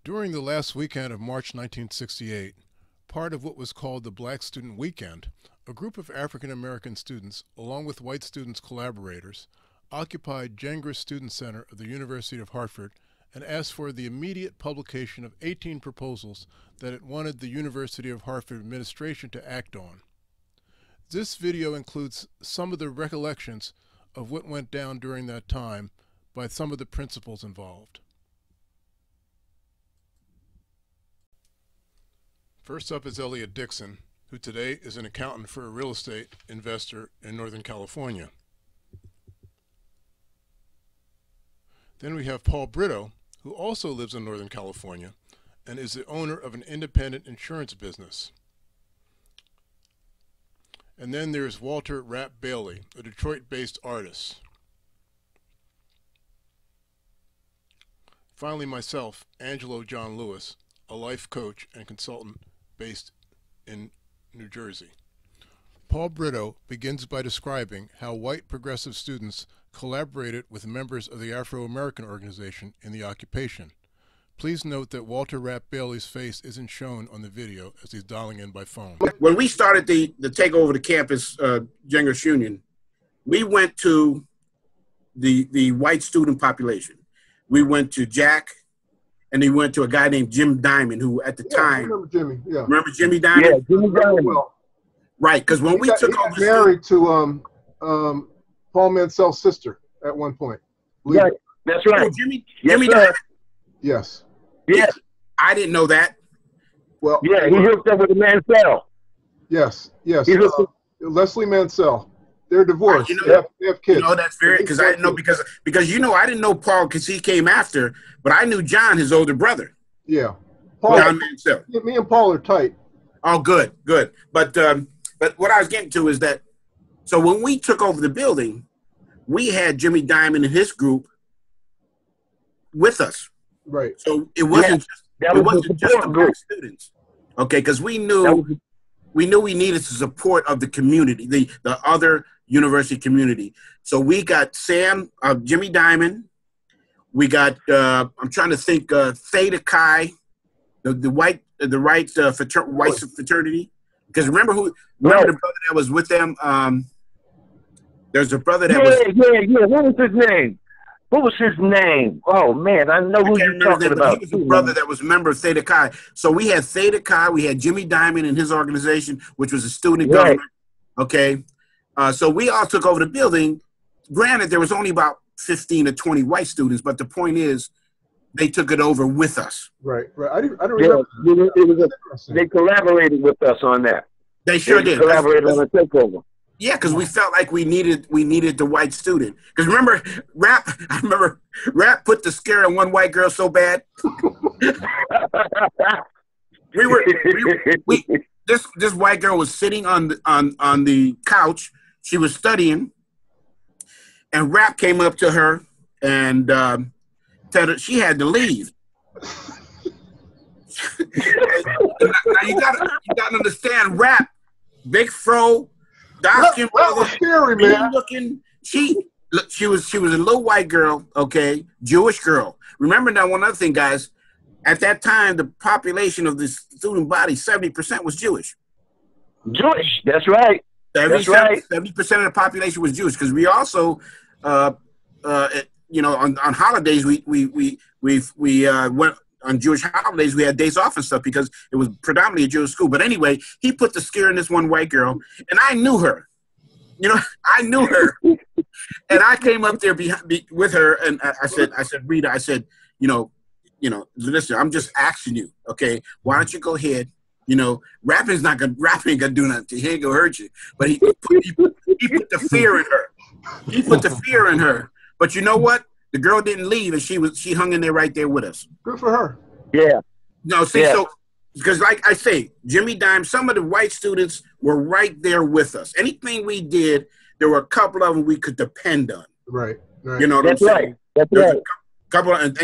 During the last weekend of March 1968, part of what was called the Black Student Weekend, a group of African American students, along with white students' collaborators, occupied Gengras Student Center of the University of Hartford and asked for the immediate publication of 18 proposals that it wanted the University of Hartford administration to act on. This video includes some of the recollections of what went down during that time by some of the principals involved. First up is Elliot Dixon, who today is an accountant for a real estate investor in Northern California. Then we have Paul Brito, who also lives in Northern California and is the owner of an independent insurance business. And then there's Walter Rap Bailey, a Detroit-based artist. Finally, myself, Angelo John Lewis, a life coach and consultant based in New Jersey. Paul Brito begins by describing how white progressive students collaborated with members of the Afro-American organization in the occupation. Please note that Walter Rap Bailey's face isn't shown on the video as he's dialing in by phone. When we started the takeover the campus, Gengras Union, we went to the white student population. We went to Jack, and he went to a guy named Jim Diamond, who at the time. I remember Jimmy, yeah. Remember Jimmy Diamond? Yeah, Jimmy Diamond. Well, right, because when we took over. He got married to Paul Mansell's sister at one point. Right, that's right. Oh, Jimmy Diamond? Yes. Yes. I didn't know that. Well, yeah, he hooked up with the Mansell. Yes, yes. Leslie Mansell. They're divorced. You know, they have kids. You know, that's very, because I didn't know, because you know, I didn't know Paul because he came after, but I knew John, his older brother. Yeah. Paul, John Mansell. Me and Paul are tight. Oh, good, good. But what I was getting to is that, so when we took over the building, we had Jimmy Diamond and his group with us. Right. So it wasn't just the black students. Okay, because we knew we needed the support of the community, the other university community. So we got Jimmy Diamond. We got I'm trying to think Theta Chi, the white fraternity. Because remember the brother that was with them? There's a brother that was. Yeah. What was his name? What was his name? Oh man, I know who you're talking about. He was a brother that was a member of Theta Chi. So we had Theta Chi, we had Jimmy Diamond and his organization, which was a student government. Okay, so we all took over the building. Granted, there was only about 15 or 20 white students, but the point is, they took it over with us. Right. I don't remember. They collaborated with us on that. They sure did. Collaborated on the takeover. Yeah, because we felt like we needed the white student. Because remember, Rap put the scare on one white girl so bad. This white girl was sitting on the couch. She was studying, and Rap came up to her and told her she had to leave. Now you gotta understand, Rap, big fro. That was scary, man. She was a little white girl, okay, Jewish girl. Remember now, one other thing, guys. At that time, the population of the student body, 70% was Jewish. Jewish, that's right. That's right. 70% of the population was Jewish, because we also, you know, on holidays we went. On Jewish holidays, we had days off and stuff because it was predominantly a Jewish school. But anyway, he put the scare in this one white girl, and I knew her. You know, I knew her, and I came up there with her, and I said, Rita, I said, you know, listen, I'm just asking you, okay? Why don't you go ahead? You know, Rap ain't gonna do nothing. He ain't gonna hurt you. But he put the fear in her. He put the fear in her. But you know what? The girl didn't leave, and she hung in there right there with us. Good for her. Yeah. No, see, so because like I say, Jimmy Dime, some of the white students were right there with us. Anything we did, there were a couple of them we could depend on. Right. You know what I'm saying? That's right. A couple and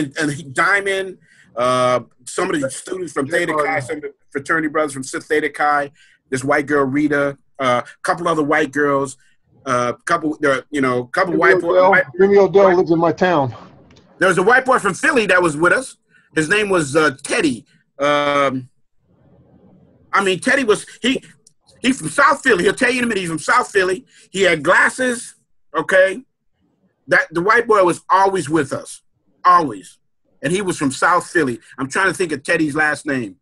Diamond, some of the students from Theta Chi, some of the fraternity brothers from Theta Chi, this white girl Rita, a couple other white girls. Couple white boys. Jimmy Odell lives in my town. There was a white boy from Philly that was with us. His name was Teddy. Teddy was he's from South Philly. He'll tell you in a minute. He's from South Philly. He had glasses. Okay, that the white boy was always with us, always, and he was from South Philly. I'm trying to think of Teddy's last name.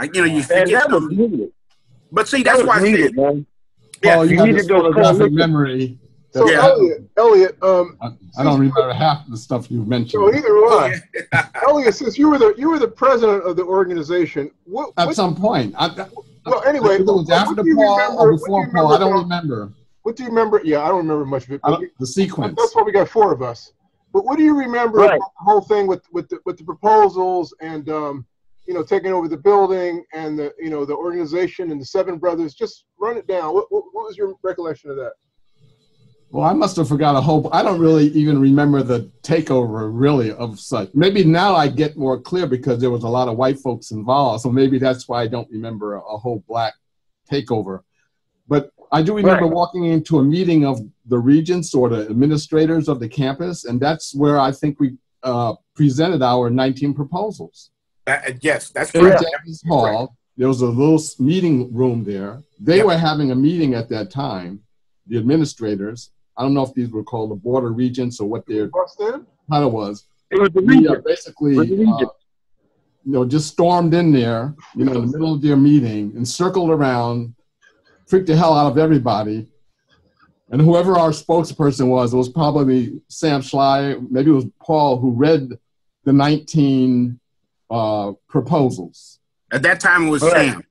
You forget something. But see, that's why I said, man. Yeah, you have this photographic memory. So Elliot, I don't remember half the stuff you mentioned. So either do I. Elliot, since you were the president of the organization, at some point. Well, anyway, it was after Paul or before Paul. I don't remember. What do you remember? Yeah, I don't remember much of it. The sequence. That's why we got 4 of us. But what do you remember about the whole thing with the proposals and taking over the building and the organization and the 7 brothers? Just run it down. What was your recollection of that? Well, I must have forgot a whole. I don't really even remember the takeover really of such. Maybe now I get more clear because there was a lot of white folks involved. So maybe that's why I don't remember a whole black takeover. But I do remember walking into a meeting of the regents or the administrators of the campus, and that's where I think we presented our 19 proposals. Yes, that's correct. In Davis Hall, there was a little meeting room there. They were having a meeting at that time, the administrators. I don't know if these were called the Board of Regents or what their title was. It was the Regents. Basically, just stormed in there, in the middle of their meeting and circled around, freaked the hell out of everybody. And whoever our spokesperson was, it was probably Sam Schley, maybe it was Paul, who read the 19 proposals. At that time, it was Sam.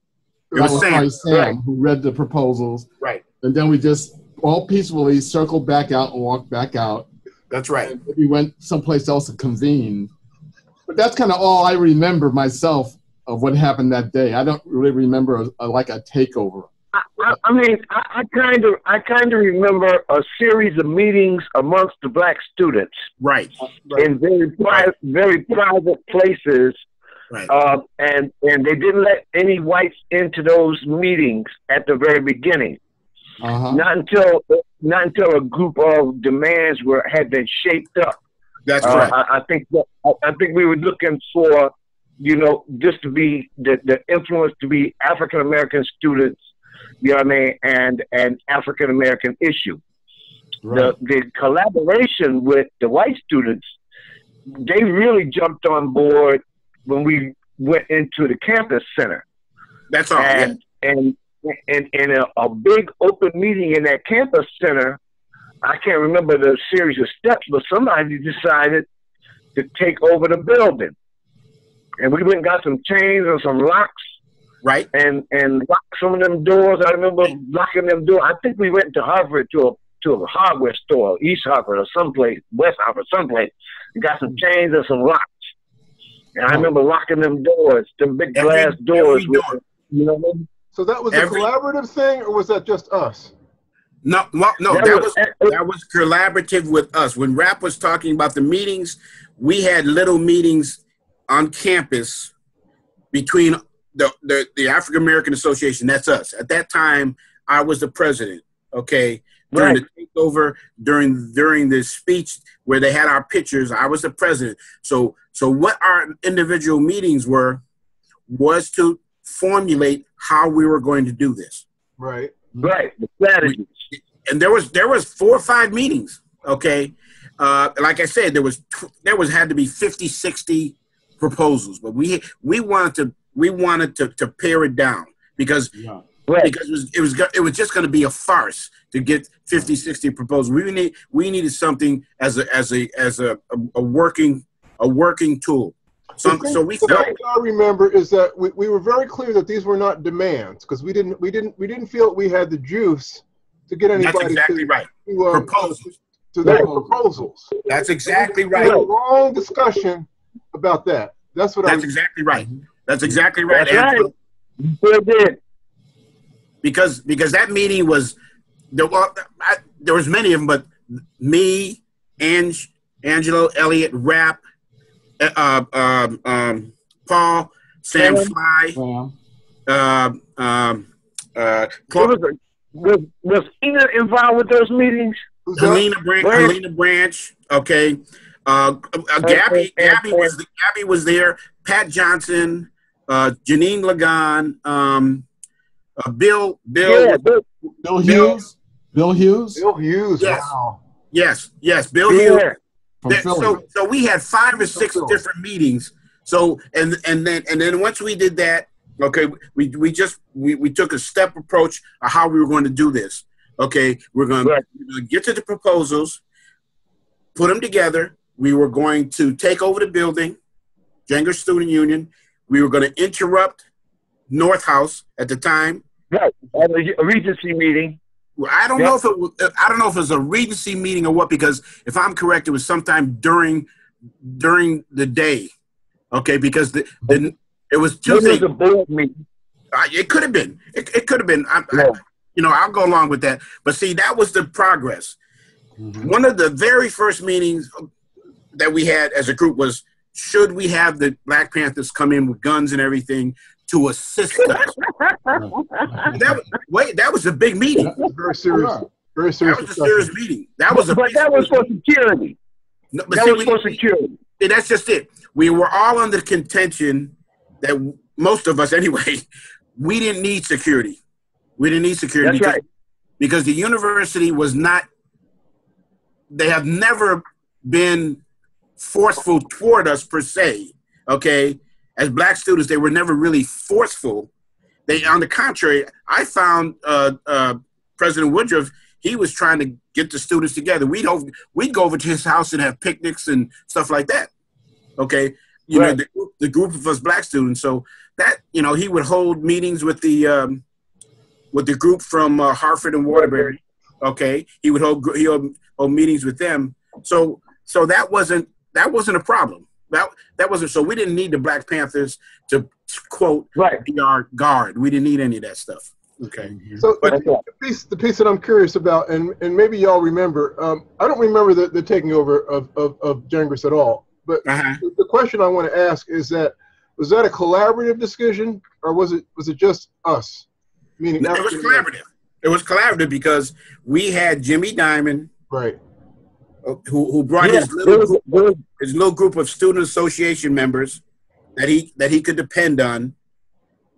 It was Sam who read the proposals. Right. And then we just all peacefully circled back out and walked back out. That's right. And we went someplace else to convene. But that's kind of all I remember myself of what happened that day. I don't really remember like a takeover. I kind of remember a series of meetings amongst the black students, right, in very private places, right, and they didn't let any whites into those meetings at the very beginning. Not until a group of demands had been shaped up. That's right. I think we were looking for, just to be the influence to be African American students. You know what I mean? And African American issue. Right. The collaboration with the white students, they really jumped on board when we went into the campus center. That's all. And a big open meeting in that campus center, I can't remember the series of steps, but somebody decided to take over the building. And we went and got some chains and some locks. Right. And lock some of them doors. I remember locking them doors. I think we went to Hartford to a hardware store, East Hartford or someplace, West Hartford, someplace, and got some chains and some locks. And I remember locking them doors, them big glass doors. You know what I mean? So that was a collaborative thing, or was that just us? No, that was collaborative with us. When Rap was talking about the meetings, we had little meetings on campus between the African American Association. That's us. At that time, I was the president. Okay, during the takeover, during the speech where they had our pictures, I was the president. So what our individual meetings was to formulate how we were going to do this. Right. Right. The strategies. And there was 4 or 5 meetings. Okay, like I said, there had to be 50, 60 proposals, but we wanted to pare it down because it was just going to be a farce to get 50, 60 proposals. We needed something as a working tool. So we felt. What I remember is that we were very clear that these were not demands because we didn't feel we had the juice to get anybody. That's exactly right. Proposals. To their proposals. That's exactly right. We had a long discussion about that. That's exactly right. That's exactly right. That's right. You did. Because that meeting was there was many of them, but me, Angelo, Elliot, Rap, Paul, Sam Fly, was Ina involved with those meetings? Helena Branch, okay. Gabby was there. Pat Johnson, Janine Lagan, Bill Hughes. Bill Hughes. Bill Hughes. Yes. Wow. Yes. Bill Hughes. So we had 5 or 6 different meetings. So and then once we did that, okay, we took a step approach of how we were going to do this. Okay, we're going to get to the proposals, put them together. We were going to take over the building, Jenga Student Union. We were going to interrupt North House at the time. Right, at a Regency meeting. Well, I don't know if it was a Regency meeting or what, because if I'm correct, it was sometime during the day. Okay, because it was Tuesday. It was a board meeting. It could have been. It could have been. I'll go along with that. But see, that was the progress. Mm-hmm. One of the very first meetings that we had as a group was, should we have the Black Panthers come in with guns and everything to assist us? that was a big meeting. Very serious. Very serious. That was a serious meeting. That was but that was for security. No, but that was for security. That's just it. We were all under contention that most of us, anyway, we didn't need security. We didn't need security because the university was not. They have never been forceful toward us per se. Okay, as Black students, they were never really forceful. They, on the contrary, I found President Woodruff. He was trying to get the students together. We'd go over to his house and have picnics and stuff like that. Okay, you know, the group of us Black students. So that, you know, he would hold meetings with the group from Hartford and Waterbury. Okay, he would hold meetings with them. So that wasn't a problem. That wasn't, so we didn't need the Black Panthers to quote be our guard. We didn't need any of that stuff. Okay. So the piece that I'm curious about, and maybe y'all remember, I don't remember the taking over of Jengris at all. But the question I want to ask is that, was that a collaborative decision, or was it just us? Meaning, it was collaborative. It was collaborative because we had Jimmy Diamond, right, who brought his little group of student association members that he could depend on,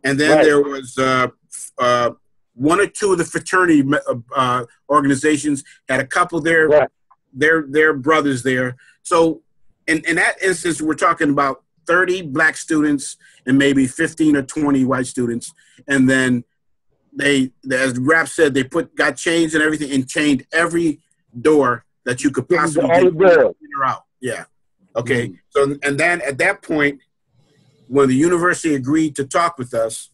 and then there was 1 or 2 of the fraternity organizations had a couple of their brothers there. So in that instance, we're talking about 30 Black students and maybe 15 or 20 white students, and then they, as Rap said, they got chains and everything, and chained every door that you could possibly get in or out. Yeah. Okay. So, and then at that point, when the university agreed to talk with us,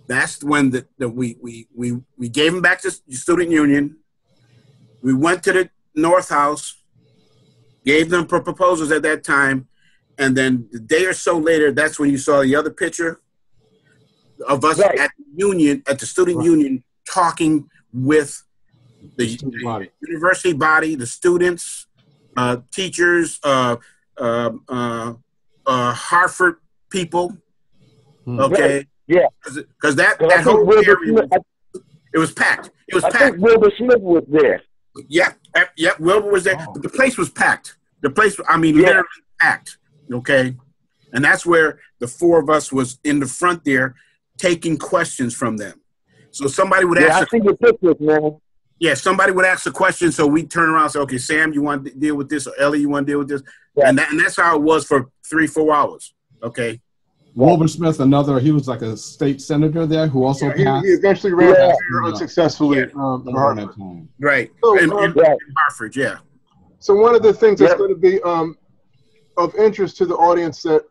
that's when we gave them back to the student union. We went to the North House, gave them proposals at that time, and then the day or so later, that's when you saw the other picture of us at the union, at the student union, talking with the university body, the students, teachers, Hartford people. Okay. Yeah. Because that whole area, it was packed. It was packed. I think Wilbur Smith was there. Yep, Wilbur was there. The place was packed. The place, I mean, literally packed. Okay. And that's where the 4 of us was in the front there taking questions from them. So somebody would ask. I think the pictures, man. Yeah, somebody would ask a question, so we turn around and say, okay, Sam, you want to deal with this? Or Ellie, you want to deal with this? Yeah. And that's how it was for 3-4 hours. Okay. Wilbur Smith, he was like a state senator there who also passed. He eventually ran unsuccessfully. Right. So, in Hartford, yeah. So one of the things that's going to be of interest to the audience that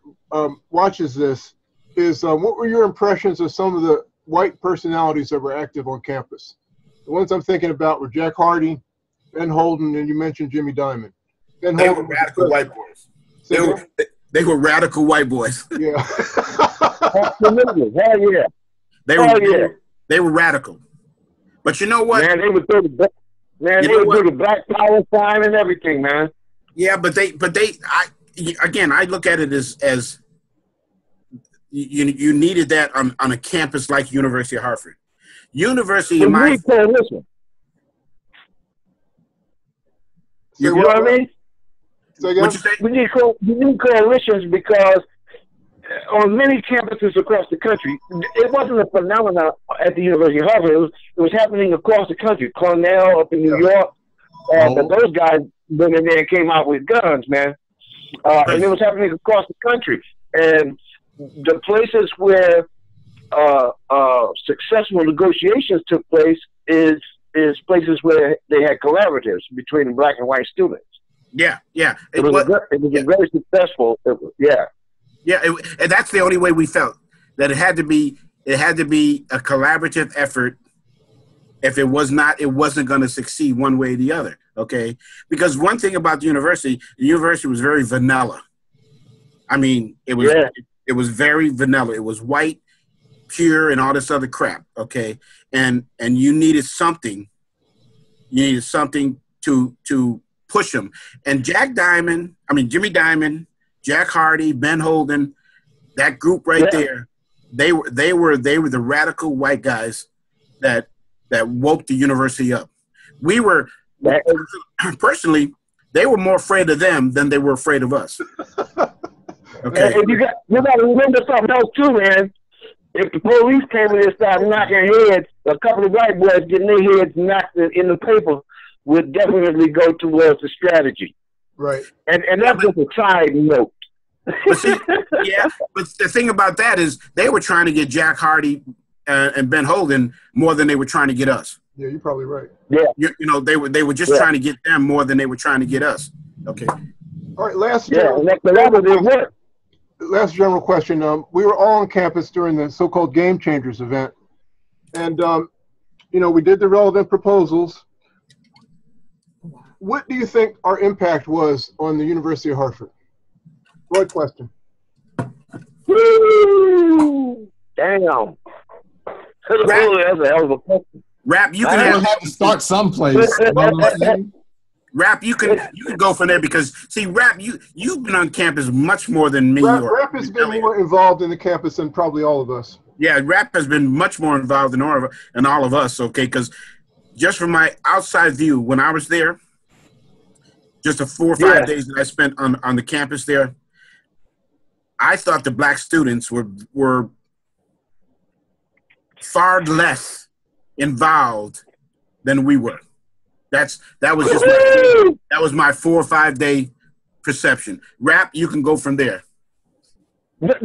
watches this is what were your impressions of some of the white personalities that were active on campus? The ones I'm thinking about were Jack Hardy, Ben Holden, and you mentioned Jimmy Diamond. They were radical white boys. They were radical white boys. Yeah. Absolutely. Hell yeah. They were radical. But you know what? Man, they would do the Black Power sign and everything, man. Yeah, but I look at it as you needed that on a campus like University of Hartford. University, you know what I mean? What you say? We need coalitions because on many campuses across the country, it wasn't a phenomenon at the University of Hartford. It was happening across the country. Cornell up in New York, but those guys went in there and came out with guns, man. And it was happening across the country. And the places where successful negotiations took place is places where they had collaboratives between the black and white students. Yeah. It was very successful. Yeah, and that's the only way we felt that it had to be a collaborative effort. If it was not, it wasn't going to succeed one way or the other. Okay, because one thing about the university was very vanilla. I mean, it was very vanilla. It was white, pure, and all this other crap. Okay, and you needed something. You needed something to push them. And Jimmy Diamond, Jack Hardy, Ben Holden, that group right there, they were the radical white guys that woke the university up. We were personally, they were more afraid of them than they were afraid of us. Okay. And you got to remember something else too, man. If the police came in and started knocking heads, a couple of white boys getting their heads knocked in the paper would definitely go towards the strategy. Right. And that's just a side note. But see, but the thing about that is they were trying to get Jack Hardy and Ben Holden more than they were trying to get us. Yeah, you're probably right. Yeah. You know, they were just trying to get them more than they were trying to get us. Okay. All right, last general question. We were all on campus during the so-called Game Changers event. And, we did the relevant proposals. What do you think our impact was on the University of Hartford? Broad question. Woo! Damn. That's a hell of a question. Rap, you can have to start someplace. Rap, you can go from there because see, Rap, you've been on campus much more than me. Rap has been more involved in the campus than probably all of us. Yeah, Rap has been much more involved than all of us. Okay, because just from my outside view, when I was there, just the 4 or 5 days that I spent on the campus there, I thought the black students were far less involved than we were. That was my 4 or 5 day perception. Rap, you can go from there. Look,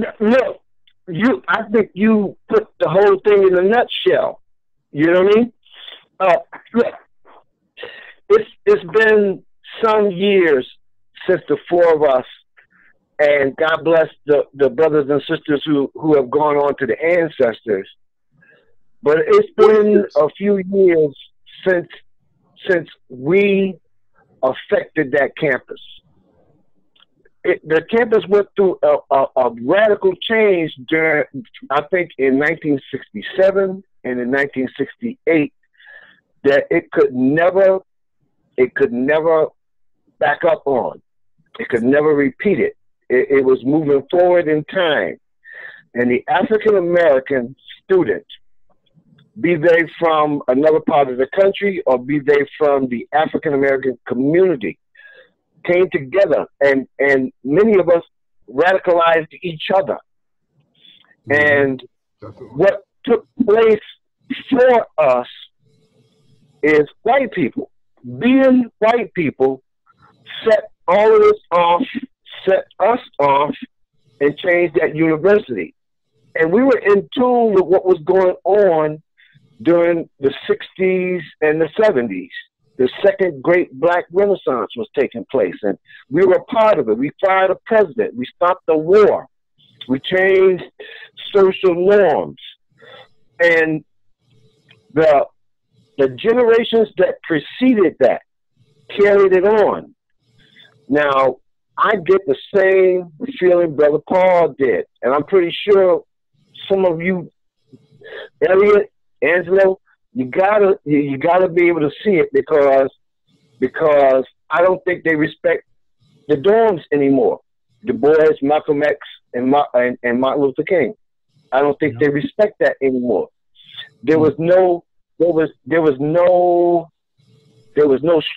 I think you put the whole thing in a nutshell. You know what I mean? Look, it's been some years since the four of us, and God bless the brothers and sisters who have gone on to the ancestors. But it's been a few years since we affected that campus. The campus went through a radical change during, I think, in 1967 and in 1968 that it could never back up on. It could never repeat it. It was moving forward in time. And the African American student, be they from another part of the country or be they from the African American community, came together and many of us radicalized each other. And what took place for us is white people. Being white people set all of this off, set us off, and changed that university. And we were in tune with what was going on during the 60s and the 70s. The second great black renaissance was taking place, and we were a part of it. We fired a president. We stopped the war. We changed social norms. And the generations that preceded that carried it on. Now, I get the same feeling Brother Paul did, and I'm pretty sure some of you, Elliot, Angelo, you gotta be able to see it because I don't think they respect the dorms anymore. Du Bois, Malcolm X, and Martin Luther King. I don't think they respect that anymore. There was no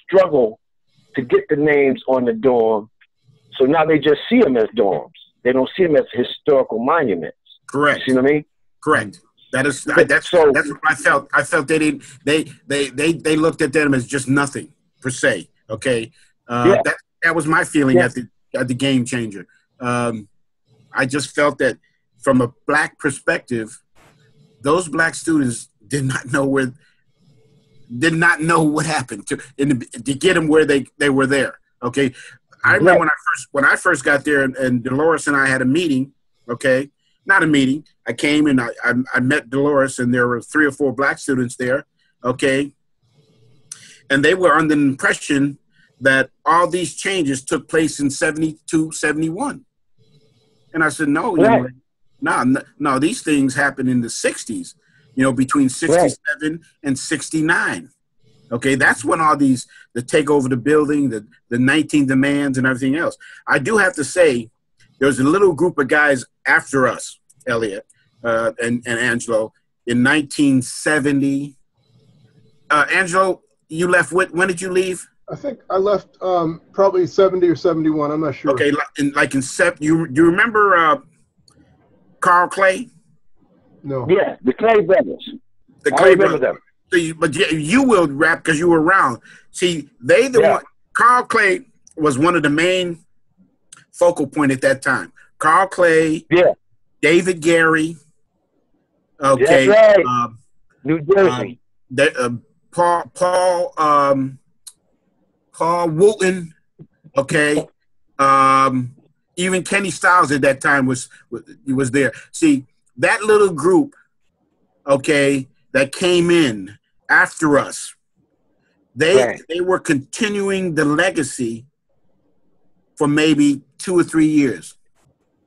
struggle to get the names on the dorm So now they just see them as dorms. They don't see them as historical monuments. Correct. You see what I mean? Correct. That's so, that's what I felt. I felt they didn't. They looked at them as just nothing per se. Okay. That was my feeling at the Game Changer. I just felt that from a black perspective, those black students did not know what happened to get them where they were there. Okay. I remember when I first got there, and Dolores and I had a meeting. Okay. Not a meeting. I came and I met Dolores, and there were 3 or 4 black students there, okay? And they were under the impression that all these changes took place in 72, 71. And I said, no, no, these things happened in the 60s, between 67 and 69. Okay, that's when all the take over the building, the 19 demands and everything else. I do have to say, there was a little group of guys after us, Elliot and Angelo, in 1970. Angelo, you left. When did you leave? I think I left probably 70 or 71. I'm not sure. Okay, do you remember Carl Clay? No. Yeah, the Clay brothers. The Clay brothers. Them. So you will rap because you were around. See, one. Carl Clay was one of the main focal point at that time. Carl Clay, David Gary, okay, that's right. New Jersey, Paul Wooten, okay, even Kenny Styles at that time was there. See, that little group, okay, that came in after us, they were continuing the legacy for maybe 2 or 3 years.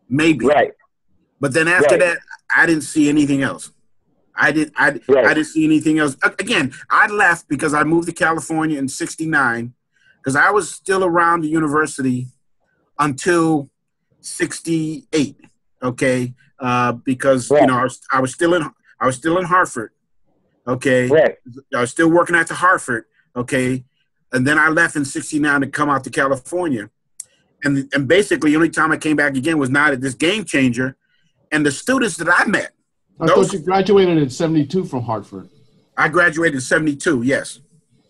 Maybe. Right. But then after that, I didn't see anything else. I didn't see anything else. Again, I left because I moved to California in 69 because I was still around the university until 68. Okay. Because I was still in Hartford. Okay. Right. I was still working at the Hartford. Okay. And then I left in 69 to come out to California. And basically, the only time I came back again was not at this Game Changer. And the students that I met. I thought you graduated in 72 from Hartford. I graduated in 72, yes.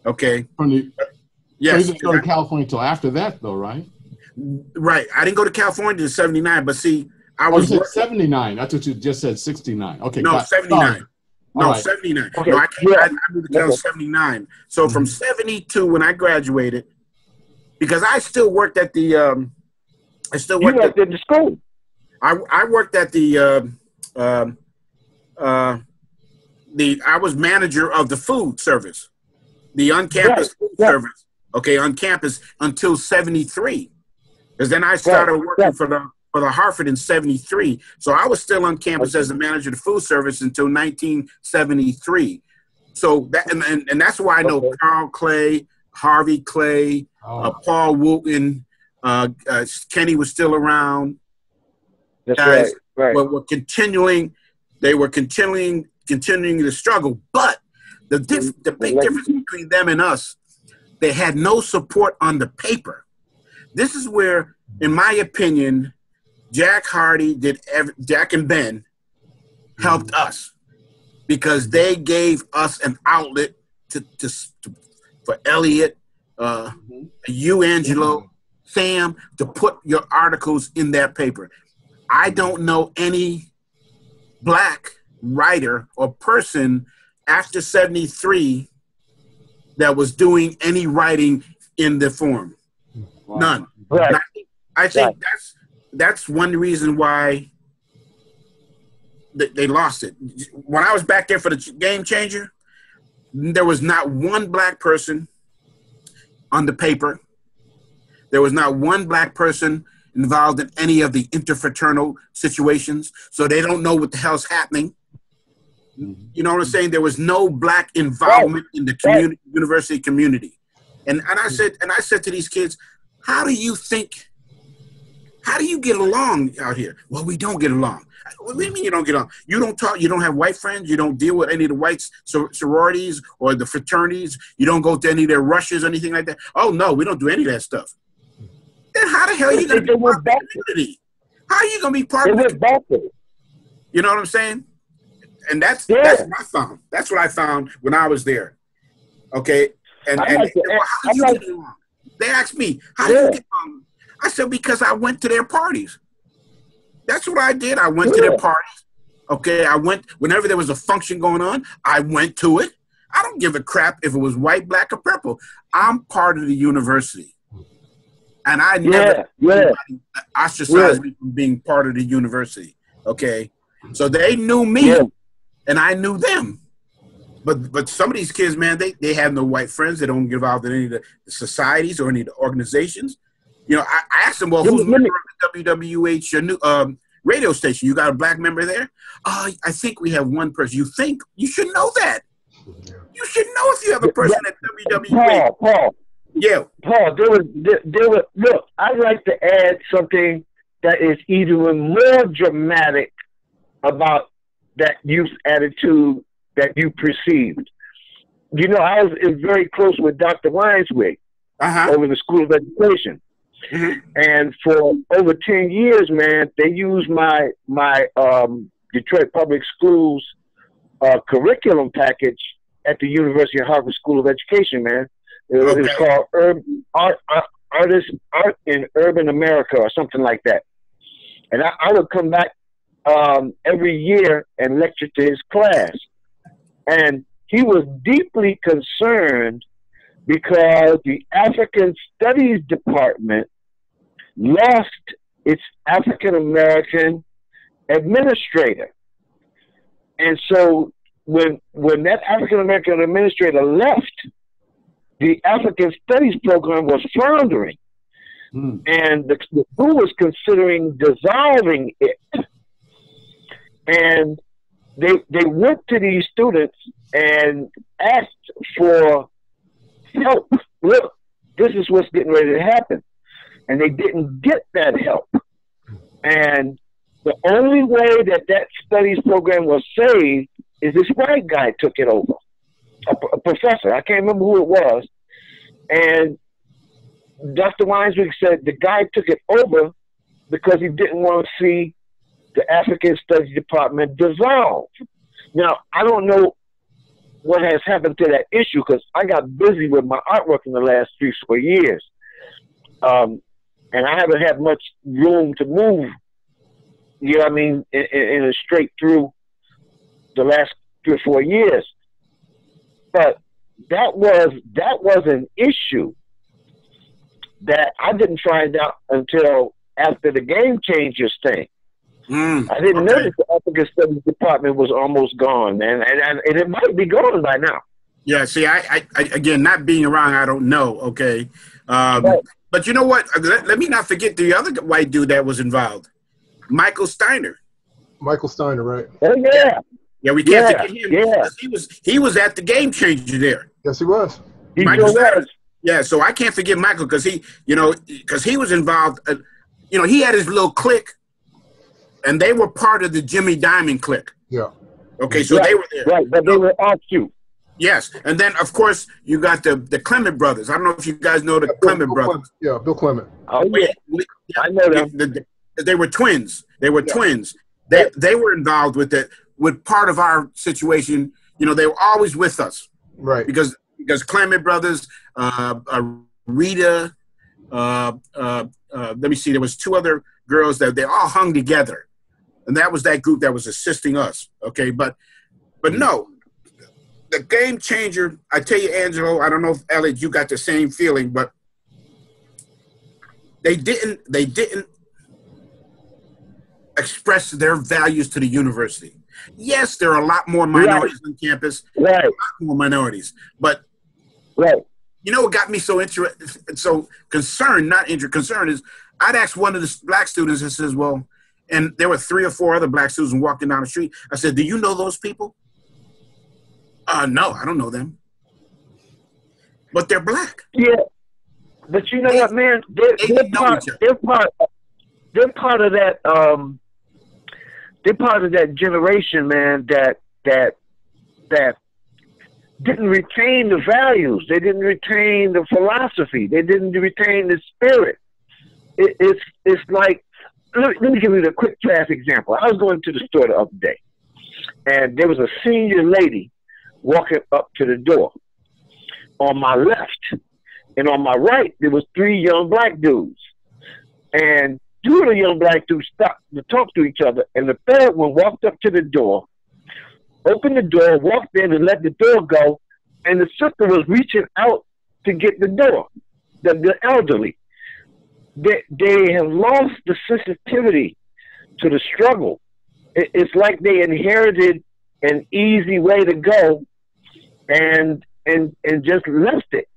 Okay. Yes. So you didn't go to California until after that, though, right? Right. I didn't go to California until 79, but see, I was... you said 79. I thought you just said 69. Okay. No, 79. Sorry. No, right. 79. Okay. No, I moved to California 79. So from 72 when I graduated, because I still worked at the You worked at the school. I worked at I was manager of the food service, the on-campus food service. Okay, on campus until 73, because then I started working for the Hartford in 73. So I was still on campus as the manager of the food service until 1973. So that and that's why I know Carl Clay, Harvey Clay, Paul Wooten, Kenny was still around. That's guys right. were continuing. They were continuing the struggle, but the big difference between them and us, they had no support on the paper. This is where, in my opinion, Jack and Ben helped us because they gave us an outlet for Elliot, you, Angelo, Sam, to put your articles in that paper. I don't know any black writer or person after 73 that was doing any writing in the form. Wow. None. Right. I think that's one reason why they lost it. When I was back there for the Game Changer, there was not one black person on the paper. There was not one black person involved in any of the interfraternal situations, so they don't know what the hell's happening. You know what I'm saying? There was no black involvement in the community, university community. And I said to these kids, how do you get along out here? Well, we don't get along. What do you mean you don't get along? You don't talk, you don't have white friends, you don't deal with any of the white sororities or the fraternities, you don't go to any of their rushes or anything like that. Oh no, we don't do any of that stuff. then how the hell are you going to be part of the community? How are you going to be part of the community? You know what I'm saying? And that's what I found. That's what I found when I was there. Okay? And how did you get along? They asked me, how did you get along? I said, because I went to their parties. That's what I did. I went to their parties. Okay? I went, whenever there was a function going on, I went to it. I don't give a crap if it was white, black, or purple. I'm part of the university. And I never ostracized me from being part of the university. Okay? So they knew me, and I knew them. But some of these kids, man, they have no white friends. They don't get involved in any of the societies or any of the organizations. You know, I asked them, well, who's a member of the WWH radio station? You got a black member there? I think we have one person. You think? You should know that. You should know if you have a person at WWH. Paul. Yeah. Paul, there was, look, I'd like to add something that is even more dramatic about that youth attitude that you perceived. You know, I was very close with Dr. Weinswig over the School of Education. And for over 10 years, man, they used my Detroit Public Schools curriculum package at the University of Hartford School of Education, man. It was called Art in Urban America or something like that. And I would come back every year and lecture to his class. And he was deeply concerned because the African Studies Department lost its African American administrator. And so when that African American administrator left, the African Studies program was floundering. And the school was considering dissolving it. And they went to these students and asked for help. Look, this is what's getting ready to happen. And they didn't get that help. And the only way that studies program was saved is this white guy took it over. A professor, I can't remember who it was. And Dr. Weinswig said the guy took it over because he didn't want to see the African Studies Department dissolve. Now, I don't know what has happened to that issue because I got busy with my artwork in the last 3-4 years. And I haven't had much room to move, you know what I mean, in a straight through the last 3 or 4 years. But that was an issue that I didn't find out until after the Game Changers thing. I didn't know that the African Studies Department was almost gone, man, and it might be gone by now. Yeah, see, I again, not being around, I don't know, okay? But you know what? Let me not forget the other white dude that was involved, Michael Steiner. Michael Steiner, right? Oh, yeah. Yeah, we can't forget him. Yeah. He was at the Game Changer there. Yes, he was. Michael Steiner. Yeah, so I can't forget Michael because he was involved. He had his little clique, and they were part of the Jimmy Diamond clique. Yeah. Okay, so they were there. Right, but they were offshoot. Yes, and then of course you got the Clement brothers. I don't know if you guys know the Clement brothers. Yeah, Bill Clement. Oh yeah, I know them. They were twins. They were twins. They were involved with part of our situation. You know, they were always with us. Right. Because Clement brothers, Rita, let me see, there was 2 other girls that they all hung together. And that was that group that was assisting us. Okay, but no. The Game Changer, I tell you, Angelo, I don't know if Elliot, you got the same feeling, but they didn't express their values to the university. Yes, there are a lot more minorities on campus, a lot more minorities, but you know what got me so concerned, concerned is I'd ask one of the black students and says, well, and there were 3 or 4 other black students walking down the street. I said, do you know those people? No, I don't know them. But they're black. Yeah. But you know what, man? They're part of that they're part of that generation, man, that didn't retain the values. They didn't retain the philosophy. They didn't retain the spirit. it's like, let me give you a quick class example. I was going to the store the other day, and there was a senior lady walking up to the door. On my left and on my right, there was 3 young black dudes. And 2 of the young black dudes stopped to talk to each other, and the third one walked up to the door, opened the door, walked in, and let the door go, and the sister was reaching out to get the door, the elderly. They have lost the sensitivity to the struggle. It's like they inherited an easy way to go and just left it.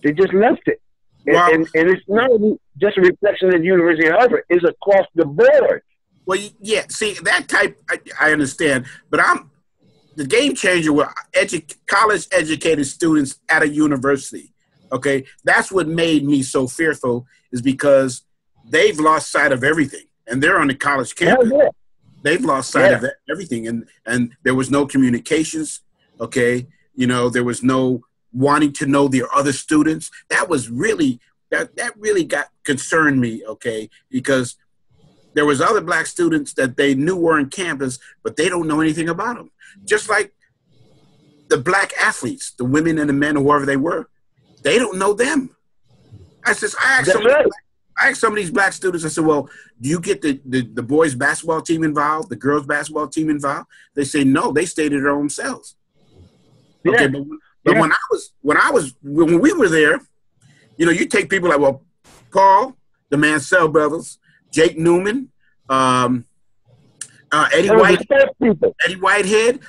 They just left it. Wow. And it's not just a reflection of the University of Hartford. It's across the board. Well, yeah, see, that type, I understand. But the game changer with college-educated students at a university, okay? That's what made me so fearful, is because they've lost sight of everything. And they're on the college campus. Yeah. They've lost sight of everything. And there was no communications, okay? You know, there was no wanting to know their other students. That was really, that really concerned me, okay? Because there was other black students that they knew were on campus, but they don't know anything about them. Just like the black athletes, the women and the men, or whoever they were, they don't know them. I asked some of these black students, I said, well, do you get the boys basketball team involved, the girls basketball team involved? They say, no, they stayed at their own selves. Yeah. Okay, but when we were there, you know, you take people like, well, Paul, the Mansell brothers, Jake Newman, Eddie Whitehead.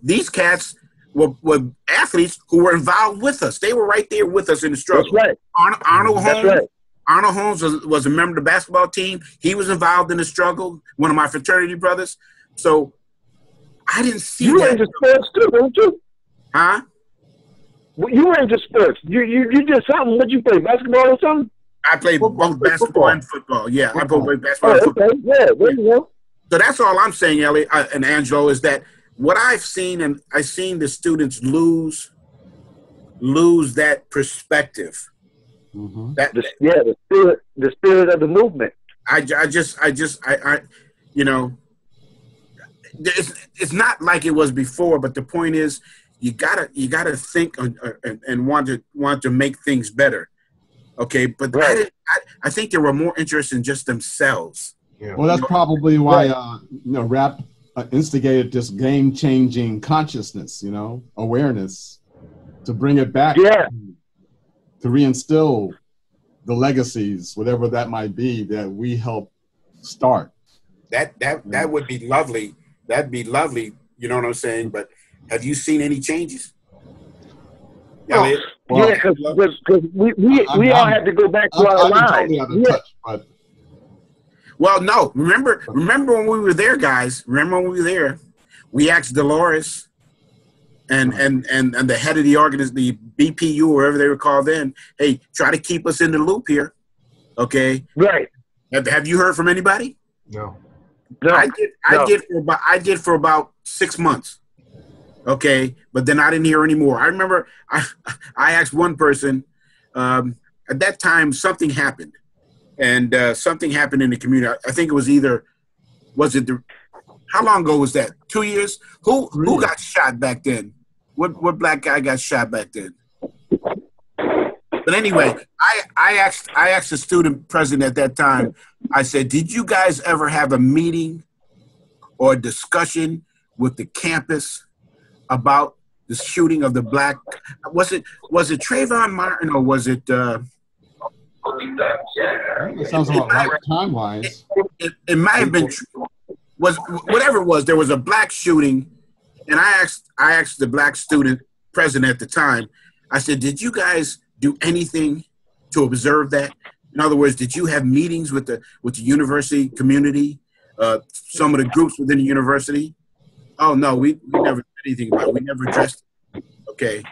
These cats were athletes who were involved with us. They were right there with us in the struggle. That's right. Arnold Holmes. That's right. Arnold Holmes was a member of the basketball team. He was involved in the struggle, one of my fraternity brothers. So I didn't see you that. You were into sports too, weren't you? Huh? Well, you were into sports. You did something. What you play, basketball or something? I played both basketball and football. Yeah, I both played basketball and football. Okay. Yeah, there you go. So that's all I'm saying, Ellie and Angelo, is that what I've seen, and I've seen the students lose that perspective. Mm-hmm. The spirit of the movement. I you know, it's not like it was before, but the point is, you gotta think and want to make things better. Okay, but right. I think they were more interested in just themselves. Yeah. Well, that's probably why rap instigated this game-changing consciousness, awareness, to bring it back, to reinstill the legacies, whatever that might be, that we helped start. That would be lovely. That'd be lovely. You know what I'm saying? But have you seen any changes? Well, because we all had to go back to our lives. Well, no. Remember when we were there, guys? Remember when we were there? We asked Dolores and the head of the the BPU, or whatever they were called then, hey, try to keep us in the loop here. Okay. Right. Have you heard from anybody? No. I did for about 6 months. Okay, but then I didn't hear anymore. I remember I asked one person, at that time something happened, and something happened in the community. I think it was how long ago was that? 2 years? Who got shot back then? What black guy got shot back then? But anyway, I asked the student president at that time, I said, did you guys ever have a meeting or a discussion with the campus about the shooting of the black? Was it Trayvon Martin, or was it? It sounds about right time-wise. It might have been. Whatever it was, there was a black shooting, and I asked the black student president at the time. I said, did you guys do anything to observe that? In other words, did you have meetings with the university community, some of the groups within the university? Oh no, we never did anything about it. We never addressed it. Okay.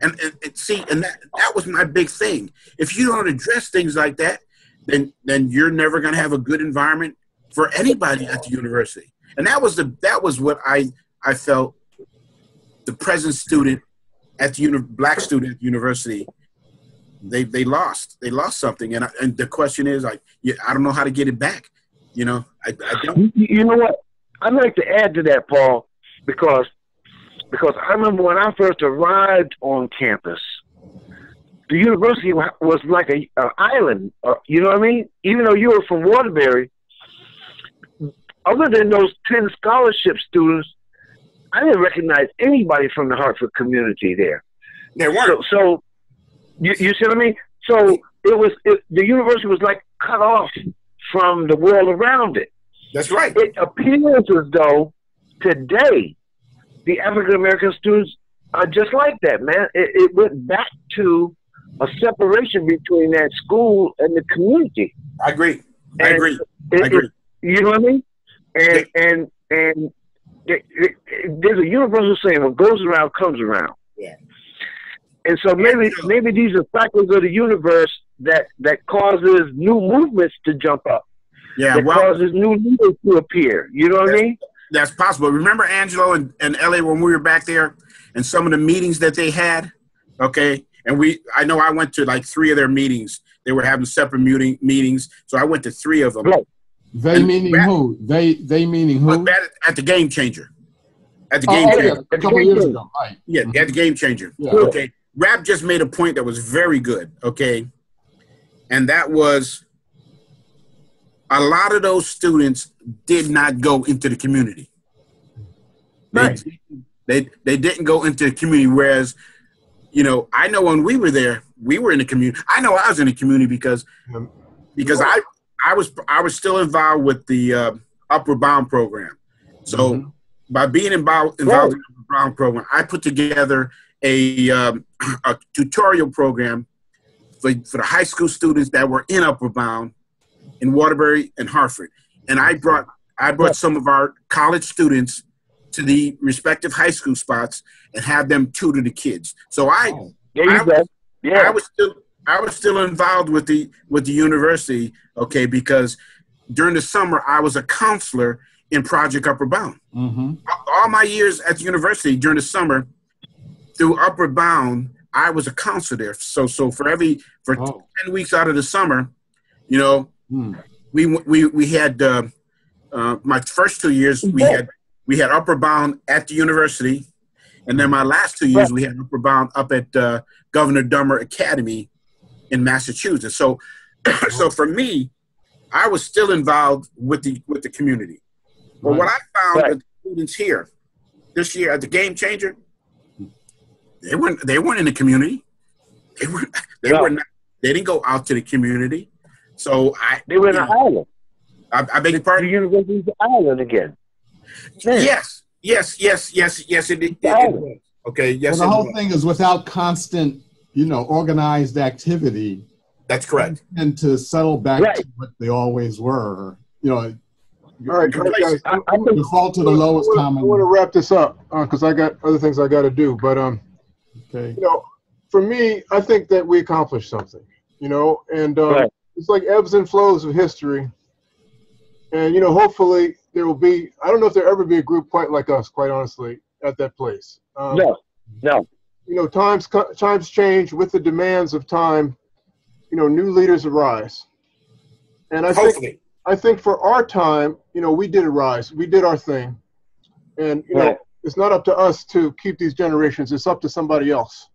And see, and that was my big thing. If you don't address things like that, then you're never gonna have a good environment for anybody at the university. And that was what I felt the present student at the black student at the university they lost something, and the question is, like, I don't know how to get it back. You know, I don't. You know what? I'd like to add to that, Paul, because I remember when I first arrived on campus, the university was like an island. You know what I mean? Even though you were from Waterbury, other than those 10 scholarship students, I didn't recognize anybody from the Hartford community there. There weren't. So you see what I mean? So the university was like cut off from the world around it. That's right. It appears as though today the African American students are just like that, man. It went back to a separation between that school and the community. I agree. I agree. You know what I mean? And there's a universal saying: "What goes around comes around." Yeah. And so maybe these are cycles of the universe that causes new movements to jump up. Yeah. That causes new leaders to appear. You know what I mean? That's possible. Remember Angelo and LA when we were back there, and some of the meetings that they had. Okay. And I know I went to like 3 of their meetings. They were having separate meetings, so I went to 3 of them. Right. They meaning who? They meaning who? At the Game Changer. At the Game Changer. Yeah, a couple years ago, right? Yeah, at the Game Changer. Yeah. Okay. Rap just made a point that was very good. Okay. And that was a lot of those students did not go into the community. Right. They didn't go into the community, whereas, you know, I know when we were there, we were in the community. I know I was in the community because I was still involved with the Upward Bound program. So by being involved in the Upward Bound program, I put together a tutorial program for the high school students that were in Upward Bound in Waterbury and Hartford. And I brought some of our college students to the respective high school spots and have them tutor the kids. So I was still involved with the university, okay, because during the summer I was a counselor in Project Upward Bound. All my years at the university during the summer through Upward Bound, I was a counselor there. So for 10 weeks out of the summer, you know, we had my first 2 years we had Upward Bound at the university, and then my last 2 years we had Upward Bound up at Governor Dummer Academy in Massachusetts. So so for me, I was still involved with the community. But what I found with the students here this year at the Game Changer, they weren't in the community. They didn't go out to the community. So they were in an island. I beg your pardon? The university's an island again. Man. Yes, it was. Okay, yes. Well, the whole thing is without constant, you know, organized activity. That's correct. And to settle back to what they always were, you know. All right, guys, I default to the lowest common. I want to wrap this up because I got other things I got to do. But okay. You know, for me, I think that we accomplished something. You know, and it's like ebbs and flows of history. And you know, hopefully there will be. I don't know if there'll ever be a group quite like us, quite honestly, at that place. No. You know, times change with the demands of time. You know, new leaders arise, and I think for our time, you know, we did arise. We did our thing. And, you know, it's not up to us to keep these generations. It's up to somebody else.